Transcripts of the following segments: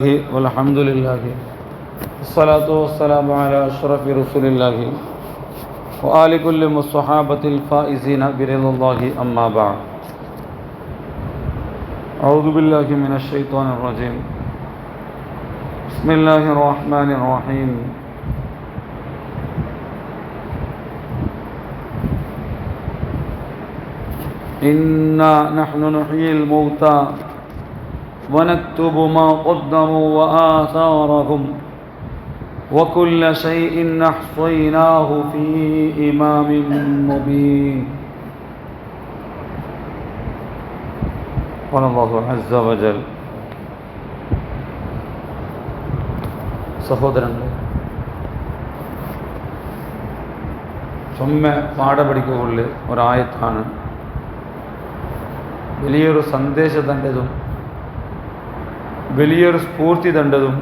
والحمد لله والصلاة والسلام على أشرف رسول الله وآل كل الصحابة الفائزين برضا الله أما بعد أعوذ بالله من الشيطان الرجيم بسم الله الرحمن الرحيم إنا نحن نحيي الموتى ونكتب ما قدموا وآثارهم وكل شيء أحصيناه في إمام مبين قال الله عز وجل സഹോദരങ്ങളെ, ചുമ്മ പാഠപഠിക്കുള്ള ഒരായത്താണ്. വലിയൊരു സന്ദേശം തൻ്റെതും വലിയൊരു സ്ഫൂർത്തി തണ്ടതും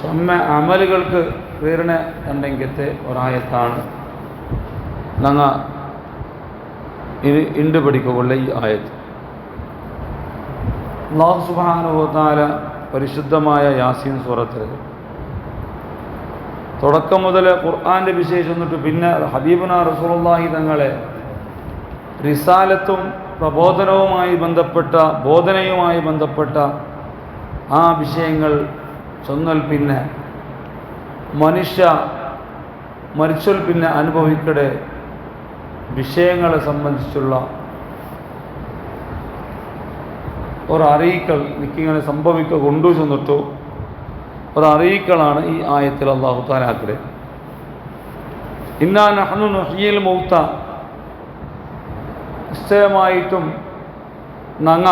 ചുമ്മ അമലുകൾക്ക് പ്രേരണ തണ്ടെങ്കിലത്തെ ഒരായത്താണ്. ഞങ്ങൾ ഇത് ഇണ്ട് പഠിക്കുള്ള ഈ ആയത്ത് അല്ലാഹു സുബ്ഹാനഹു വ തആല പരിശുദ്ധമായ യാസീൻ സൂറത്തിൽ തുടക്കം മുതൽ ഖുർആൻ്റെ വിശേഷം എന്നിട്ട് പിന്നെ ഹബീബുന റസൂലുള്ളാഹി തങ്ങളെ റിസാലത്തും പ്രബോധനവുമായി ബന്ധപ്പെട്ട ബോധനയുമായി ബന്ധപ്പെട്ട ആ വിഷയങ്ങൾ ചൊന്നൽ പിന്നെ മനുഷ്യ മരിച്ചൽ പിന്നെ അനുഭവിക്കടെ വിഷയങ്ങളെ സംബന്ധിച്ചുള്ള ഒരറിയിക്കൽ നിക്കിങ്ങനെ സംഭവിക്കുക കൊണ്ടു ചെന്നിട്ടു ഒരറിയിക്കലാണ് ഈ ആയത്തിൽ അല്ലാഹു തആല ആക്കടെ. ഇന്നാ നഹ്നു നുഹ്യിൽ മൗത, നിശ്ചയമായിട്ടും നങ്ങ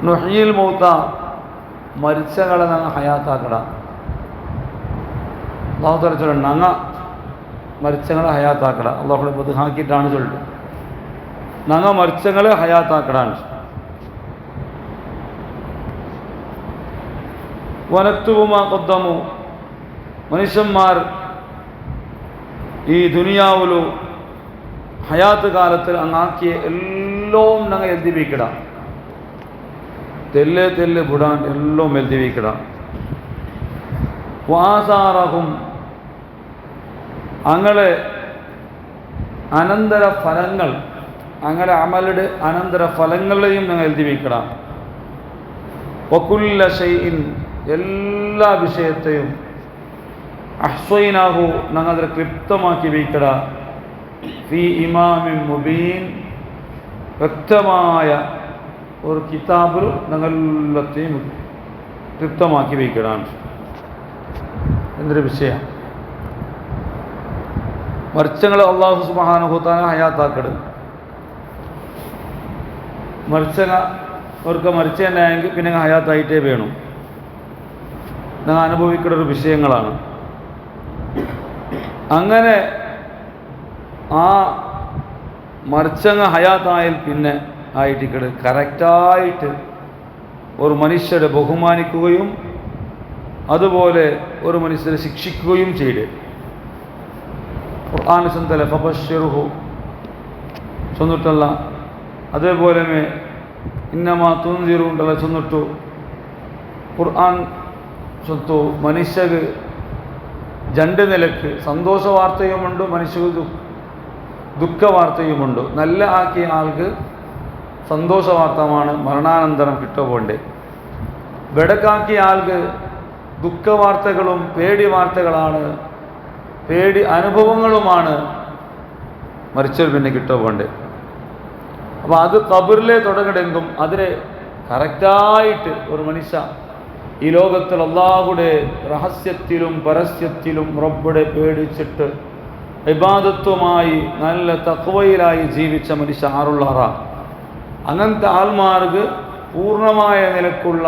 നുഹ്യിൽ മൗത, മരിച്ചകളെ നങ്ങ ഹയാത്താക്കട. അല്ലാഹു തആല ചൊല്ലണം നങ്ങ മരിച്ചങ്ങളെ ഹയാത്താക്കട. അല്ലാഹു ഇത് ഹാക്കിയിട്ടാണ് ചൊല്ലിട്ട് നങ്ങ മരിച്ചങ്ങളെ ഹയാത്താക്കടാണ്. വനക്തുബു മാ ഖദ്ദമു, മനുഷ്യന്മാർ ഈ ദുനിയാവിലു ഹയാത്ത് കാലത്തിൽ അങ്ങാക്കിയ എല്ലാം ഞങ്ങൾ എഴുതി വയ്ക്കിടാം. തെല്ല് തെല്ല് വിടാൻ എല്ലാം എഴുതി വയ്ക്കിടാം. വാസാറഹും, അങ്ങനെ അനന്തര ഫലങ്ങൾ, അങ്ങനെ അമലുടെ അനന്തര ഫലങ്ങളെയും ഞങ്ങൾ എഴുതി വയ്ക്കിടാം. വകുല്ല ഷൈഇൻ, എല്ലാ വിഷയത്തെയും അഹ്സൈനാഹു, ഞങ്ങൾ അതിനെ ക്ലിപ്തമാക്കി വയ്ക്കിടാം. ഫി ഇമാമിൻ മുബീൻ, വ്യക്തമായ ഒരു കിതാബിൽ ഞങ്ങളെല്ലാത്തെയും ക്ലിപ്തമാക്കി വയ്ക്കിടാണ്. എന്തൊരു വിഷയം! മരിച്ചങ്ങൾ അല്ലാഹു സുബ്ഹാനഹു വ തആല ഹയാത്താക്കട്. മരിച്ചങ്ങ അവർക്ക് മരിച്ചെങ്കിൽ പിന്നെ ഹയാത്തായിട്ടേ വേണം. ഞങ്ങൾ അനുഭവിക്കുന്ന ഒരു വിഷയങ്ങളാണ്. അങ്ങനെ ആ മരിച്ചങ്ങ ഹയാത്തായാൽ പിന്നെ ആയിട്ടിക്കട് കറക്റ്റായിട്ട് ഒരു മനുഷ്യരെ ബഹുമാനിക്കുകയും അതുപോലെ ഒരു മനുഷ്യരെ ശിക്ഷിക്കുകയും ചെയ്ത് ഖുർആൻ ചൊന്തല ഫബശ്ശിർഹു ചൊന്നിട്ടല്ല. അതേപോലെ ഇന്നമാ തുൻദിറു ഉണ്ടല്ല ചൊന്നിട്ടു. ഖുർആൻ ചൊത്തു മനുഷ്യക്ക് രണ്ട് നിലക്ക് സന്തോഷ വാർത്തയുമുണ്ട്, മനുഷ്യക്ക് ദുഃഖ വാർത്തയുമുണ്ട്. നല്ല ആക്കിയ ആൾക്ക് സന്തോഷ വാർത്തമാണ് മരണാനന്തരം കിട്ടുപോണ്ടേ. വെടക്കാക്കിയ ആൾക്ക് ദുഃഖവാർത്തകളും പേടി വാർത്തകളാണ്, പേടി അനുഭവങ്ങളുമാണ് മരിച്ചവർ പിന്നെ കിട്ടുപോണ്ടേ. അപ്പോൾ അത് ഖബറിലെ തുടങ്ങണമെങ്കിലും അതിനെ കറക്റ്റായിട്ട് ഒരു മനുഷ്യ ഈ ലോകത്തിൽ അല്ലാഹുവിന്റെ രഹസ്യത്തിലും പരസ്യത്തിലും റബ്ബിനെ പേടിച്ചിട്ട് ഇബാദത്തുമായി നല്ല തഖ്വയിലായി ജീവിച്ച മനുഷ്യ ആറുള്ളാറ. അങ്ങനത്തെ ആൾമാർക്ക് പൂർണ്ണമായ നിലക്കുള്ള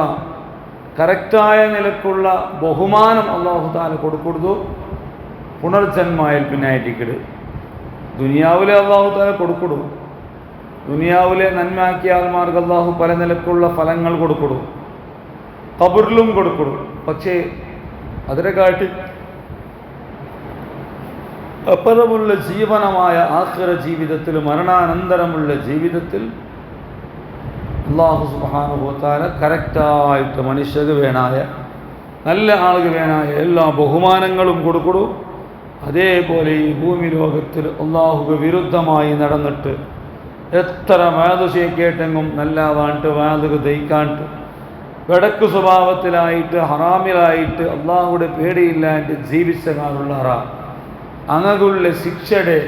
കറക്റ്റായ നിലക്കുള്ള ബഹുമാനം അല്ലാഹു തആല കൊടുക്കൊടുത്തു. പുനർജന്മായിൽ പിന്നായിട്ടിക്കട് ദുനിയാവിലെ അല്ലാഹു തആല കൊടുക്കൊടു. ദുനിയാവിലെ നന്മാക്കിയ ആൾമാർക്ക് അല്ലാഹു പല നിലക്കുള്ള ഫലങ്ങൾ കൊടുക്കൊടു, ഖബറിലും കൊടുക്കൊടു. പക്ഷേ അതിനെ കാട്ടി അപ്പുറമുള്ള ജീവനമായ ആഖിറ ജീവിതത്തിൽ, മരണാനന്തരമുള്ള ജീവിതത്തിൽ അല്ലാഹു സുബ്ഹാനഹു വ തആല കറക്റ്റായിട്ട് മനുഷ്യർക്ക് വേണായ നല്ല ആളുകൾ വേണായ എല്ലാ ബഹുമാനങ്ങളും കൊടുക്കൊടു. അതേപോലെ ഈ ഭൂമി ലോകത്തിൽ അല്ലാഹുക്ക് വിരുദ്ധമായി നടന്നിട്ട് എത്ര വാദുശയെ കേട്ടെങ്കും നല്ല വാണ്ട് വാതുക്ക് ദഹിക്കാണ്ട് വെടക്ക് സ്വഭാവത്തിലായിട്ട് ഹറാമിലായിട്ട് അള്ളാഹുടെ പേടിയില്ലാണ്ട് ജീവിച്ചകാരുള്ളാറ അങ്ങകുള്ള ശിക്ഷയുടെ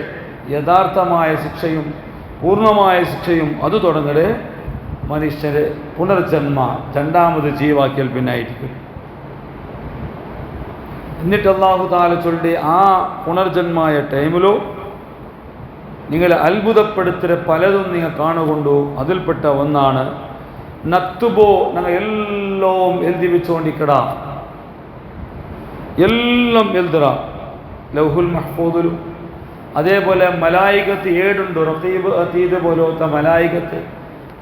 യഥാർത്ഥമായ ശിക്ഷയും പൂർണ്ണമായ ശിക്ഷയും അത് തുടങ്ങടെ മനുഷ്യരെ പുനർജന്മ രണ്ടാമത് ജീവാക്കിയൽ പിന്നായിരിക്കും. എന്നിട്ട് അല്ലാഹു തആല ചൊല്ലി ആ പുനർജന്മായ ടൈമിലോ നിങ്ങളെ അത്ഭുതപ്പെടുത്തുന്ന പലതും നിങ്ങൾ കാണുകൊണ്ടു. അതിൽപ്പെട്ട ഒന്നാണ് നക്തുബോ ഞങ്ങൾ എല്ലാം എഴുതി വെച്ചുകൊണ്ടിരിക്കട എല്ലാം എഴുതുക ലൗഹുൽ മഹ്ഫൂദിലും. അതേപോലെ മലായികത്ത് 7 ഉണ്ട്. റഖീബ് അതീദ് പോലത്തെ മലായികത്ത്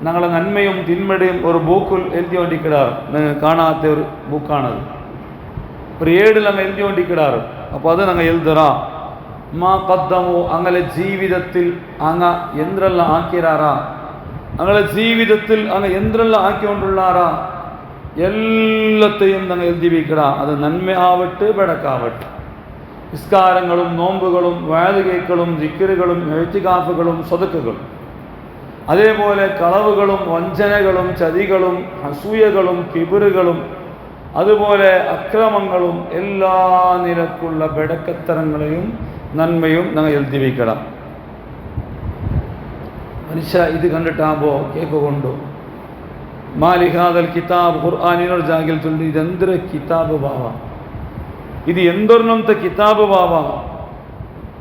ഞങ്ങളെ നന്മയും തിന്മയുടെയും ഒരു ബുക്കിൽ എഴുതിക്കൊണ്ടിരിക്കിടാറ്. നിങ്ങൾ കാണാത്ത ഒരു ബുക്കാണത്. ഒരു 7 ഞങ്ങൾ എഴുതിക്കൊണ്ടിരിക്കിടാറ്. അപ്പോൾ അത് ഞങ്ങൾ എഴുതുക മാ ഖദ്ദമു അങ്ങനെ ജീവിതത്തിൽ അങ്ങ എന്തെല്ലാം ആക്കിരാറാ ഞങ്ങളെ ജീവിതത്തിൽ അങ്ങ് എന്തെല്ലാം ആക്കിക്കൊണ്ടുള്ളാറാ എല്ലാത്തെയും ഞങ്ങൾ എഴുതി വയ്ക്കട. അത് നന്മ ആവട്ടെ ബെടക്കാവട്ടെ. നിസ്കാരങ്ങളും നോമ്പുകളും വാതുകേക്കളും ദിക്റുകളും എഴുത്തികാഫുകളും സ്വതക്കുകളും അതേപോലെ കളവുകളും വഞ്ചനകളും ചതികളും അസൂയകളും കിബറുകളും അതുപോലെ അക്രമങ്ങളും എല്ലാ നിലക്കുള്ള ബെടക്കത്തരങ്ങളെയും നന്മയും ഞങ്ങൾ എഴുതി വയ്ക്കണം. മനുഷ്യ ഇത് കണ്ടിട്ടാകുമ്പോൾ കേൾക്കൊണ്ടു മാലിഹാദൽ കിതാബ് ഖുർആാനിനോട് ജാഗിൽ ചൊല്ലി ഇതെന്തൊരു കിതാബ് ബാവ, ഇത് എന്തൊരെണ്ണത്തെ കിതാബ് ബാവ.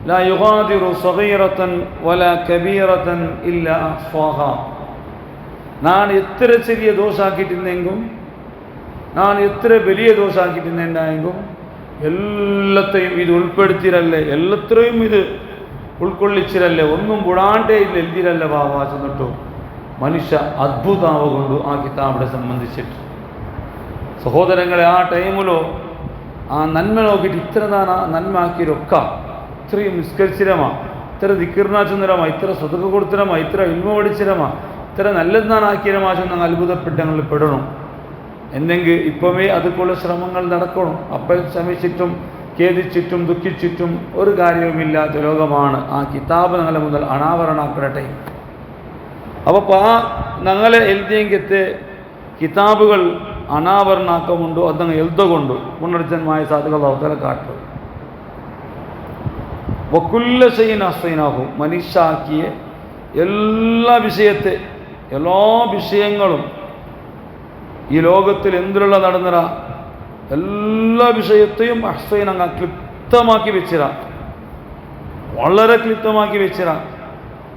ലാ യുഗാദിറു സഗീറതൻ വലാ കബീറതൻ ഇല്ലാ അഹ്സാഹാ. ഞാൻ എത്ര ചെറിയ ദോഷാക്കിയിട്ടുണ്ടെങ്കും ഞാൻ എത്ര വലിയ ദോഷാക്കിയിട്ടുണ്ടായെങ്കും എല്ലാത്തെയും ഇത് ഉൾപ്പെടുത്തിരല്ലേ, എല്ലാത്രയും ഇത് ഉൾക്കൊള്ളിച്ചിരല്ലേ, ഒന്നും വിടാണ്ടേ ഇല്ല എഴുതിരല്ല ബാബാ ചെന്നിട്ടു. മനുഷ്യ അത്ഭുതമാവുകൊണ്ടു ആ കിതാബിനെ സംബന്ധിച്ചിട്ട്. സഹോദരങ്ങളെ, ആ ടൈമിലോ ആ നന്മ നോക്കിയിട്ട് ഇത്ര താൻ ആ നന്മ ആക്കിയൊക്കെ ഇത്രയും നിസ്കരിച്ചിരമാ, ഇത്ര ദിക്റിനാ ചെന്നിരമാ, ഇത്ര സ്വതക്ക കൊടുത്തിരമാ, ഇത്ര ഇൽമ പഠിച്ചിരമാ, ഇത്ര നല്ലതാണ് ആക്കിയിരമാ ചെന്ന് അത്ഭുതപ്പെട്ട് ഞങ്ങൾ പെടണം. എന്നെങ്കിൽ ഇപ്പമേ അതുക്കുള്ള ശ്രമങ്ങൾ നടക്കണം. അപ്പം ശ്രമിച്ചിട്ടും ഖേദിച്ചിട്ടും ദുഃഖിച്ചിട്ടും ഒരു കാര്യവുമില്ലാത്ത ലോകമാണ് ആ കിതാബ് ഞങ്ങളെ മുതൽ അനാവരണാക്കട്ടെ. അപ്പോൾ ആ ഞങ്ങളെ എഴുതിയെങ്കിലത്തെ കിതാബുകൾ അനാവരണാക്കമുണ്ടോ അതങ്ങ് എഴുതുകൊണ്ടു പുനർജന്മായ സാധുകൾ അവതര കാട്ടും. വക്കുല്ല ചെയ്യുന്ന അസ്തൈനാകും മനുഷ്യാക്കിയ എല്ലാ വിഷയങ്ങളും ഈ ലോകത്തിൽ എന്തിലുള്ള നടന്നിറ എല്ലാ വിഷയത്തെയും അഹ്സൈൻ അങ്ങ് ക്ലിപ്തമാക്കി വെച്ചിര, വളരെ ക്ലിപ്തമാക്കി വെച്ചിര.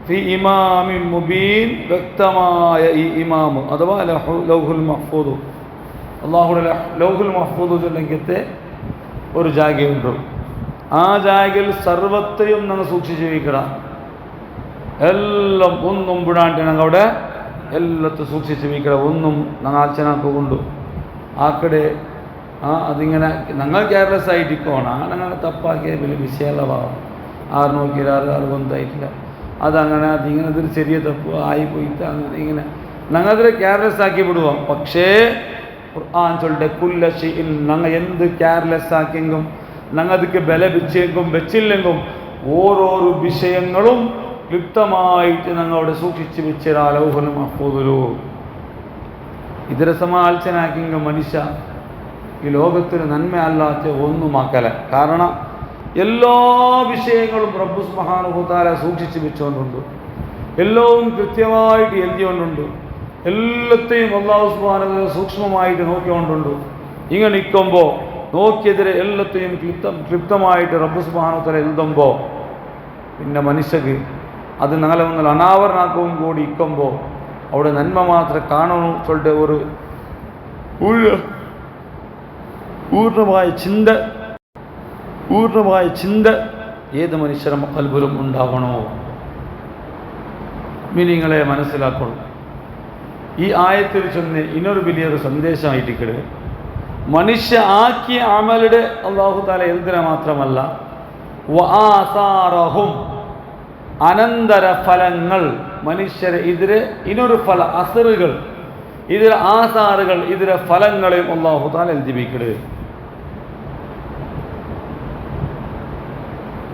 ഫി ഇമാമിൻ മുബീൻ, വ്യക്തമായ ഈ ഇമാമ് അഥവാ ലൗഹുൽ മഹ്ഫൂദ്. അള്ളാഹുടെ ലൗഹുൽ മഹ്ഫൂദ് ചൊല്ലിക്കത്തെ ഒരു ജാഗയുണ്ട്. ആ ജാഗയിൽ സർവത്തെയും ഞങ്ങൾ സൂക്ഷിച്ച് വയ്ക്കണം. എല്ലാം ഒന്നും വിടാണ്ട് ഞങ്ങൾ അവിടെ എല്ലാത്തും സൂക്ഷിച്ച് വയ്ക്കണം. ഒന്നും ഞങ്ങൾ ആച്ചനാക്കൊണ്ടു ആക്കടെ അതിങ്ങനെ ഞങ്ങൾ കെയർലെസ് ആയിട്ടിരിക്കണം. ഞങ്ങൾ തപ്പാക്കിയ വലിയ വിഷയമല്ല ഭാവം. ആറ് നോക്കിയാൽ ആറ് കൊന്തായിട്ടില്ല, അതങ്ങനെ അതിങ്ങനെ അതൊരു ചെറിയ തപ്പ് ആയിപ്പോയിട്ട് അങ്ങനെ ഇങ്ങനെ ഞങ്ങളതിനെ കെയർലെസ് ആക്കി വിടുവാം. പക്ഷേ ഖുർആൻ ചൊല്ലിട്ട് കുല്ല ഷൈഇൻ, ഞങ്ങൾ എന്ത് കെയർലെസ് ആക്കിയെങ്കും ഞങ്ങൾക്ക് ബല വെച്ചെങ്കും വെച്ചില്ലെങ്കും ഓരോരോ വിഷയങ്ങളും ക്ലിപ്തമായിട്ട് ഞങ്ങളവിടെ സൂക്ഷിച്ച് വെച്ചിരാ ലൗഹുൽ മഹ്ഫൂദിലു. ഇതിനെ സമാലോചനാക്കിയെങ്കും മനുഷ്യ ഈ ലോകത്തിന് നന്മ അല്ലാത്ത ഒന്നുമാക്കല. കാരണം എല്ലാ വിഷയങ്ങളും റബ്ബ് സുബ്ഹാനഹു വ തആല സൂക്ഷിച്ച് വെച്ചുകൊണ്ടുണ്ട്, എല്ലാം കൃത്യമായിട്ട് എഴുതിക്കൊണ്ടുണ്ട്, എല്ലാത്തെയും അല്ലാഹു സുബ്ഹാനഹു വ തആല സൂക്ഷ്മമായിട്ട് നോക്കിക്കൊണ്ടുണ്ട്. ഇങ്ങനെ നിൽക്കുമ്പോൾ നോക്കിയതിരെ എല്ലാത്തെയും ക്ലിപ്തമായിട്ട് റബ്ബ് സുബ്ഹാനഹു വ തആല എഴുതുമ്പോൾ പിന്നെ മനുഷ്യക്ക് അത് ഞങ്ങളെ മുന്നിൽ അനാവരണാക്കവും കൂടി ഇരിക്കുമ്പോൾ അവിടെ നന്മ മാത്രം കാണണം ചൊല്ലിട്ട് ഒരു പൂർണ്ണമായ ചിന്ത ഏത് മനുഷ്യരുടെ ഖൽബിലും ഉണ്ടാവണോ. മീനിങ്ങളെ മനസ്സിലാക്കണം. ഈ ആയത്തിൽ ചെന്ന് ഇന്നൊരു വലിയൊരു സന്ദേശമായിട്ടിക്കട് മനുഷ്യ ആക്കിയ അമലുടെ അല്ലാഹു തആല എഴുതുക മാത്രമല്ല വആസാറഹും, അനന്തര ഫലങ്ങൾ മനുഷ്യരെ ഇതിനൊരു അസറുകൾ, ഇതിലെ ആസാറുകൾ, ഇതിലെ ഫലങ്ങളെയും അല്ലാഹു തആല എൽജിബിക്കട്.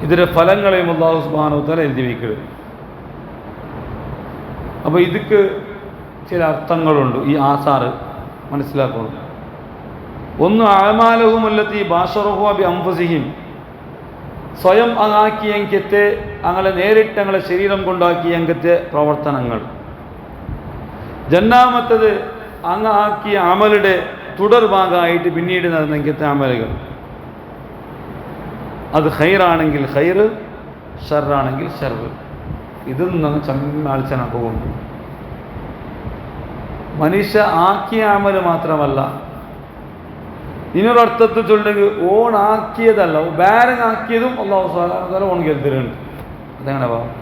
ഇതിലെ ഫലങ്ങളെയും അല്ലാഹു സുബ്ഹാനഹു വ തആല എൽജിബിക്കട്. അപ്പോൾ ഇതിക്ക് ചില അർത്ഥങ്ങളുണ്ട്. ഈ ആസാറ് മനസ്സിലാക്കണം. ഒന്ന്, അഅമാലഹും അല്ലത്തി ബാശറഹു ബി അൻഫുസിഹിം, സ്വയം അങ്ങാക്കിയെങ്കത്തെ അങ്ങനെ നേരിട്ട് ഞങ്ങളെ ശരീരം കൊണ്ടാക്കിയെങ്കത്തെ പ്രവർത്തനങ്ങൾ. രണ്ടാമത്തത് അങ്ങ് ആക്കിയ അമലുടെ തുടർഭാഗമായിട്ട് പിന്നീട് നടന്നെങ്കത്തെ അമലുകൾ. അത് ഖൈറാണെങ്കിൽ ഖൈർ, ഷർറാണെങ്കിൽ ഷർറ്. ഇതിൽ നിന്ന് ചമ്മാഴ്ചനാക്കുകൊണ്ട് മനുഷ്യ ആക്കിയ അമല് മാത്രമല്ല, ഇതിനൊരർത്ഥത്തിൽ ചൊല്ലെങ്കിൽ ഓണാക്കിയതല്ല, ബാരങ് ആക്കിയതും അല്ലാഹു സുബ്ഹാനഹു വ തആല ഓൺ കരുതലുണ്ട്. അതെങ്ങനെ പറയാം?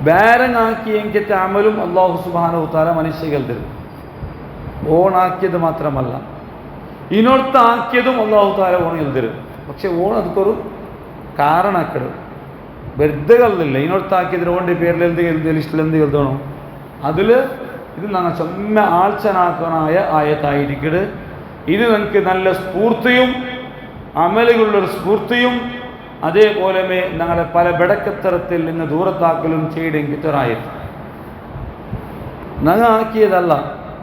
ബാരങ് ആക്കിയെങ്കിൽ അമലും അല്ലാഹു സുബ്ഹാനഹു വ തആല മനുഷ്യ കരുതലും. ഓണാക്കിയത് മാത്രമല്ല, ഇതിനൊർത്താക്കിയതും അല്ലാഹു തആല ഓൺ കരുതലും. പക്ഷെ ഓൺ അതൊരു കാരണക്കട് വെറുതെ കരുതില്ല. ഇതിനൊർത്താക്കിയതിന് ഓൻ്റെ പേരിൽ ലിസ്റ്റിൽ എന്ത് കരുതണോ അതിൽ ഇത് ഞങ്ങൾ ചൊമ്മ ആൾച്ചനാക്കനായ ആയത്തായിരിക്കട്. ഇത് നിങ്ങൾക്ക് നല്ല സ്ഫൂർത്തിയും അമലുകളുടെ സ്ഫൂർത്തിയും അതേപോലെ ഞങ്ങളെ പല ബെടക്കത്തരത്തിൽ നിന്ന് ദൂരത്താക്കലും ചെയ്തെങ്കിൽ ഒരായത് നങ്ങാക്കിയതല്ല.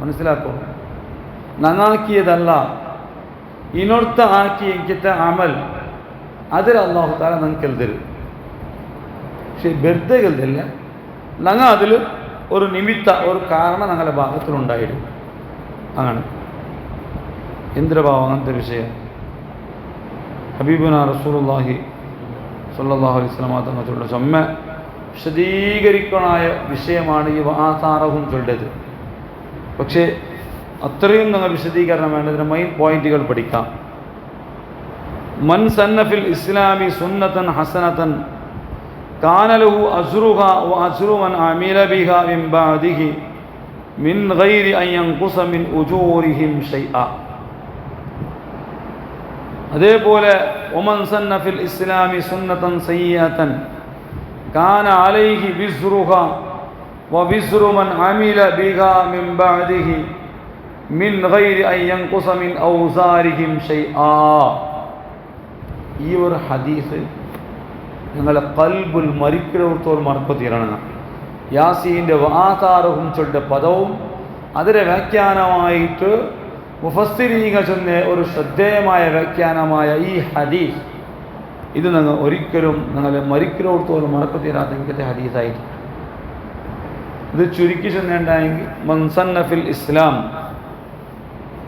മനസ്സിലാക്കൂ, നങ്ങാക്കിയതല്ല, ഇനൊർത്ത ആക്കിയെങ്കിത്തെ അമൽ അതിൽ അല്ലാഹു തആല നിങ്ങൾക്ക് എഴുതരുത്. പക്ഷെ വെറുതെ എഴുതില്ല, ഞങ്ങൾ അതിൽ ഒരു നിമിത്ത, ഒരു കാരണം ഞങ്ങളുടെ ഭാഗത്തിലുണ്ടായിരുന്നു. അങ്ങനെ എന്തൊരുഭാവം, അങ്ങനത്തെ വിഷയം ഹബീബുനാ റസൂലുള്ളാഹി സ്വല്ലല്ലാഹു അലൈഹി വസല്ലം തങ്ങളുടെ ചൊമ്മ വിശദീകരിക്കണായ വിഷയമാണ് ഈ ആസാറഹും ചൊല്ലത്. പക്ഷേ അത്രയും നിങ്ങൾ വിശദീകരണം വേണ്ടതിന് മെയിൻ പോയിന്റുകൾ പഠിക്കാം. മൻ സന്ന ഫിൽ ഇസ്ലാമി സുന്നതൻ ഹസനതൻ കാന ലഹു അസ്റുഹാ വ അസ്റു മൻ അമില ബിഹാ മിൻ ബഅദിഹി മിൻ ഗൈരി അൻ യൻഖുസ മിൻ ഉജൂരിഹിം ഷൈഅ. അതേപോലെ ഒമൻ സന്ന ഫിൽ ഇസ്ലാമി സുന്നതൻ സയ്യിഅതൻ കാന അലൈഹി വിസ്റുഹാ വ വിസ്റു മൻ അമില ബിഹാ മിൻ ബഅദിഹി മിൻ ഗൈരി അൻ യൻഖുസ മിൻ ഔസാരിഹിം ഷൈഅ. ഈ ഒരു ഹദീസ് നിങ്ങളെ ഖൽബുൽ മരിക്കുന്നവർത്തോട് മറക്കു തീരണം. യാസീൻ്റെ ആസാറഹും ചൊല്ല പദവും അതിൻ്റെ വ്യാഖ്യാനമായിട്ട് മുഫസ്സിരീങ്ങൾ ചൊന്ന ഒരു ശ്രദ്ധേയമായ വ്യാഖ്യാനമായ ഈ ഹദീസ്, ഇത് നിങ്ങൾ ഒരിക്കലും നിങ്ങളെ മരിക്കുന്നവർത്തോട് മറക്കു തീരാത്ത ഇങ്ങനത്തെ ഹദീസായിട്ട് ഇത് ചുരുക്കി ചെന്നുണ്ടായെങ്കിൽ മൻ സന്ന ഫിൽ ഇസ്ലാം,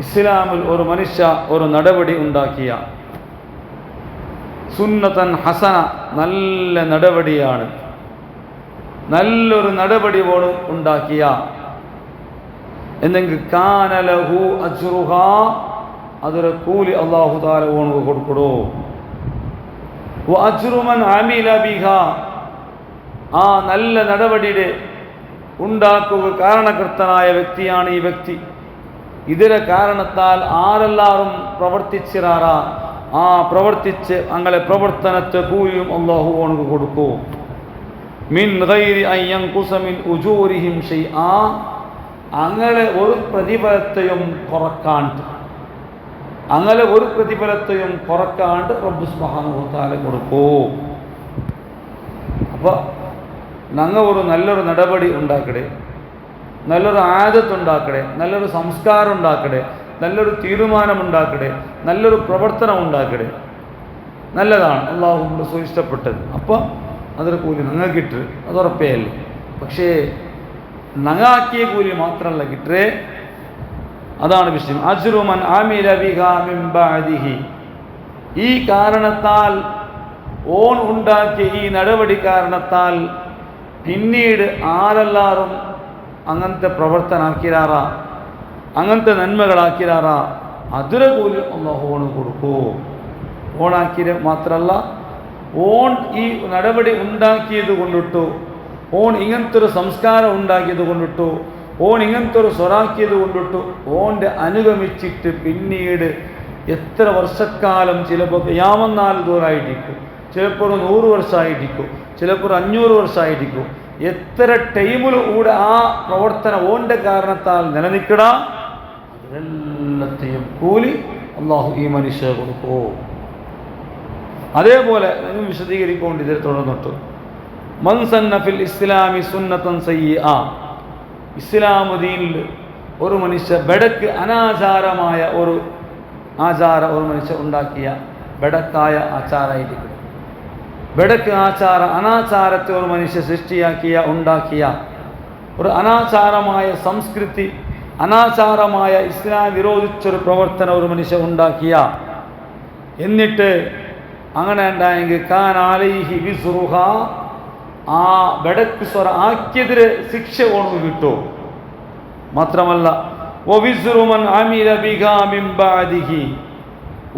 ഇസ്ലാമിൽ ഒരു മനുഷ്യ ഒരു നടപടി ഉണ്ടാക്കിയ സുന്നതൻ ഹസന, നല്ല നടപടിയാണ്, നല്ലൊരു നടപടി പോലും ഉണ്ടാക്കിയ എന്നെങ്കിൽ കാന ലഹു അജ്റുഹാ, അതൊരു കൂലി അല്ലാഹു തആല ഓണക്ക് കൊടുക്കടോ. വ അജ്റു മൻ അമില ബിഹാ, ആ നല്ല നടപടിയുടെ ഉണ്ടാക്കുക കാരണകർത്തനായ വ്യക്തിയാണ് ഈ വ്യക്തി. ഇതിലെ കാരണത്താൽ ആരെല്ലാവരും പ്രവർത്തിച്ചിറാറാ, ആ പ്രവർത്തിച്ച് അങ്ങനെ പ്രവർത്തനത്തെ കൂലിയും അല്ലാഹു ഓണക്ക് കൊടുക്കൂ. മിൻ ഗൈരി അൻ യൻഖുസ മിൻ ഉജൂരിഹിം ഷൈആ, അങ്ങനെ ഒരു പ്രതിഫലത്തെയും കുറക്കാണ്ട്, അങ്ങനെ ഒരു പ്രതിഫലത്തെയും കുറക്കാണ്ട് റബ്ബ് സുബ്ഹാനഹു വ തആല കൊടുക്കൂ. അപ്പോൾ ഞങ്ങൾ ഒരു നല്ലൊരു നടപടി ഉണ്ടാക്കടേ, നല്ലൊരു ആദത്ത് ഉണ്ടാക്കടേ, നല്ലൊരു സംസ്കാരം ഉണ്ടാക്കടേ, നല്ലൊരു തീരുമാനമുണ്ടാക്കടേ, നല്ലൊരു പ്രവർത്തനം ഉണ്ടാക്കടേ, നല്ലതാണ്, അല്ലാഹു റസൂൽ ഇഷ്ടപ്പെട്ടത്. അപ്പോൾ അതൊരു കൂലി ഞങ്ങൾ കിട്ടുക, അത് ഉറപ്പേ അല്ലേ. പക്ഷേ നങ്ങാക്കിയ കൂലി മാത്രമല്ല കിട്ടേ, അതാണ് വിഷയം. അജ്റു മൻ അമില ബിഹാ മിൻ ബഅദിഹി, ഈ കാരണത്താൽ ഓൻ ഉണ്ടാക്കിയ ഈ നടപടി കാരണത്താൽ പിന്നീട് ആരെല്ലാവരും അങ്ങനത്തെ പ്രവർത്തനാക്കിരാറാ, അങ്ങനത്തെ നന്മകളാക്കിരാറാ, അതിരെ കൂലി അല്ലാഹു ഓണ് കൊടുക്കൂ. ഓണാക്കിയത് മാത്രമല്ല, ഓൺ ഈ നടപടി ഉണ്ടാക്കിയത് കൊണ്ടിട്ടു, ഓൺ ഇങ്ങനത്തെ ഒരു സംസ്കാരം ഉണ്ടാക്കിയത് കൊണ്ടിട്ടു, ഓൺ ഇങ്ങനത്തെ ഒരു സ്വറാക്കിയത് കൊണ്ടിട്ടു, ഓൻ്റെ അനുഗമിച്ചിട്ട് പിന്നീട് എത്ര വർഷക്കാലം, ചിലപ്പോൾ ഖിയാമത്ത് നാൾ ദൂരമായിട്ടിരിക്കും, ചിലപ്പോൾ 100 വർഷമായിട്ടിരിക്കും, ചിലപ്പോൾ 500 വർഷമായിട്ടിരിക്കും, എത്ര ടൈമിലൂടെ ആ പ്രവർത്തനം ഓൻ്റെ കാരണത്താൽ നിലനിൽക്കണ അതിനെല്ലാത്തെയും കൂലി അള്ളാഹു ഈ മനുഷ്യ കൊടുക്കോ. അതേപോലെ നിങ്ങൾ വിശദീകരിക്കൊണ്ട് ഇതിൽ തുടർന്നിട്ട് മൻ സന്ന ഫിൽ ഇസ്ലാമി സുന്നത്തൻ സയ്യിഅ, ഇസ്ലാം ദീനിൽ ഒരു മനുഷ്യ ബെടക്ക് അനാചാരമായ ഒരു ആചാരം ഒരു മനുഷ്യ ഉണ്ടാക്കിയ ബെടക്കായ ആചാരമായിരിക്കും. ബെടക്ക് അനാചാരത്തെ ഒരു മനുഷ്യ ഉണ്ടാക്കിയ ഒരു അനാചാരമായ സംസ്കൃതി, അനാചാരമായ ഇസ്ലാം വിരോധിച്ചൊരു പ്രവർത്തനം ഒരു മനുഷ്യ ഉണ്ടാക്കിയ, എന്നിട്ട് അങ്ങനെ ഉണ്ടായെങ്കിൽ കാൻ അലൈഹി വിസ്റുഹ, ആ ബെടക്ക് സ്വറ ആക്കിയതിരെ ശിക്ഷ ഓണു കിട്ടും. മാത്രമല്ല വവിസ്റു മൻ അമില ബിഹാ മിൻ ബഅദിഹി,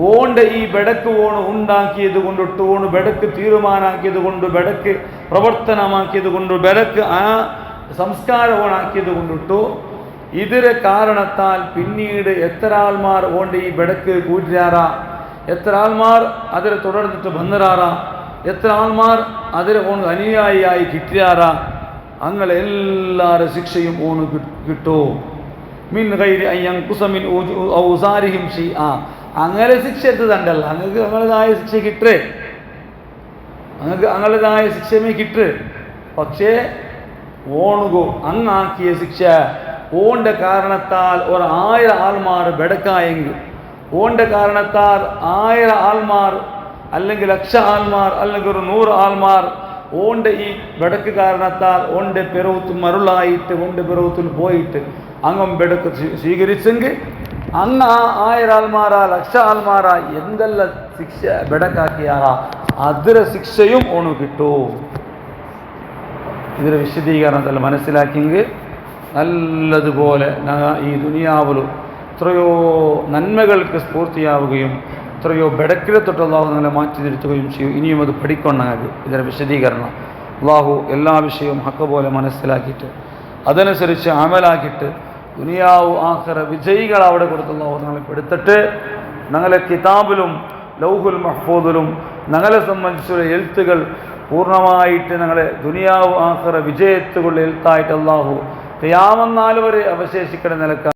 ഓണ്ട് ഈ ബെടക്ക് ഓണ് ഉണ്ടാക്കിയത് കൊണ്ടിട്ട്, ഓണ് ബെടക്ക് തീരുമാനാക്കിയത് കൊണ്ട്, ബെടക്ക് പ്രവർത്തനമാക്കിയത് കൊണ്ട്, ബെടക്ക് ആ സംസ്കാരം ഓണാക്കിയത് കൊണ്ടിട്ടു ഇതിരെ കാരണത്താൽ പിന്നീട് എത്ര ആൾമാർ ഓണ്ട് ഈ ബെടക്ക് കൂട്ടിരാറാ, എത്ര ആൾമാർ അതിനെ തുടർന്നിട്ട് വന്നിറാറാ, എത്ര ആൾമാർ അതിനെ ഓണ് അനുയായിയായി കിട്ടിയാറാ, അങ്ങനെ എല്ലാവരുടെ ശിക്ഷയും ഓണ് കിട്ടും. മിൻ ഗൈരി അൻ യൻഖുസ മിൻ ഔസാരിഹിം ശൈഅ, അങ്ങനെ ശിക്ഷ എത്തതണ്ടല്ല, അങ്ങക്ക് അങ്ങനതായ ശിക്ഷ കിട്ടേ, അങ്ങക്ക് അങ്ങനതായ ശിക്ഷമേ കിട്ടേ. പക്ഷേ ഓണുകോ അങ്ങാക്കിയ ശിക്ഷ ഓൻ്റെ കാരണത്താൽ ഒരു 1000 ആൾമാർ ബെടക്കായെങ്കിൽ, ഓൻ്റെ കാരണത്താൽ 1000 ആൾമാർ അല്ലെങ്കിൽ 1,00,000 ആൾമാർ അല്ലെങ്കിൽ ഒരു 100 ആൾമാർ ഓൻ്റെ ഈ ബെടക്ക് കാരണത്താൽ ഓൻ്റെ പെറവത്ത് മരുളായിട്ട് ഓൻ്റെ പെറവത്തിൽ പോയിട്ട് അങ്ങും ബെടക്ക് സ്വീകരിച്ചെങ്കിൽ അങ്ങ് ആ 1000 ആൾമാരാ 1,00,000 ആൾമാരാ എന്തെല്ലാം ശിക്ഷ ബെടക്കാക്കിയാറാ അതിരെ ശിക്ഷയും ഓണ് കിട്ടും. ഇതിലെ വിശദീകരണത്തിൽ മനസ്സിലാക്കിയെങ്കിൽ നല്ലതുപോലെ ഈ ദുനിയാവിലും എത്രയോ നന്മകൾക്ക് സ്ഫൂർത്തിയാവുകയും എത്രയോ ബെടക്കിലെ തൊട്ട് അള്ളാഹു നിങ്ങളെ മാറ്റി നിർത്തുകയും ചെയ്യും. ഇനിയും അത് പഠിക്കൊണ്ടാകെ ഇതിൻ്റെ വിശദീകരണം അള്ളാഹു എല്ലാ വിഷയവും ഹക്ക് പോലെ മനസ്സിലാക്കിയിട്ട് അതനുസരിച്ച് അമലാക്കിയിട്ട് ദുനിയാവ് ആഖിറ വിജയികൾ അവിടെ കൊടുത്തുള്ള ഞങ്ങളെ പെടുത്തിട്ട് ഞങ്ങളെ കിതാബിലും ലൗഹുൽ മഹ്ഫൂദിലും ഞങ്ങളെ സംബന്ധിച്ചുള്ള എഴുത്തുകൾ പൂർണ്ണമായിട്ട് ഞങ്ങളെ ദുനിയാവ് ആഖിറ വിജയത്തുകളുടെ എഴുത്തായിട്ട് അള്ളാഹു ഖിയാമത്ത് നാൾ വരെ അവശേഷിക്കുന്ന നിലക്ക്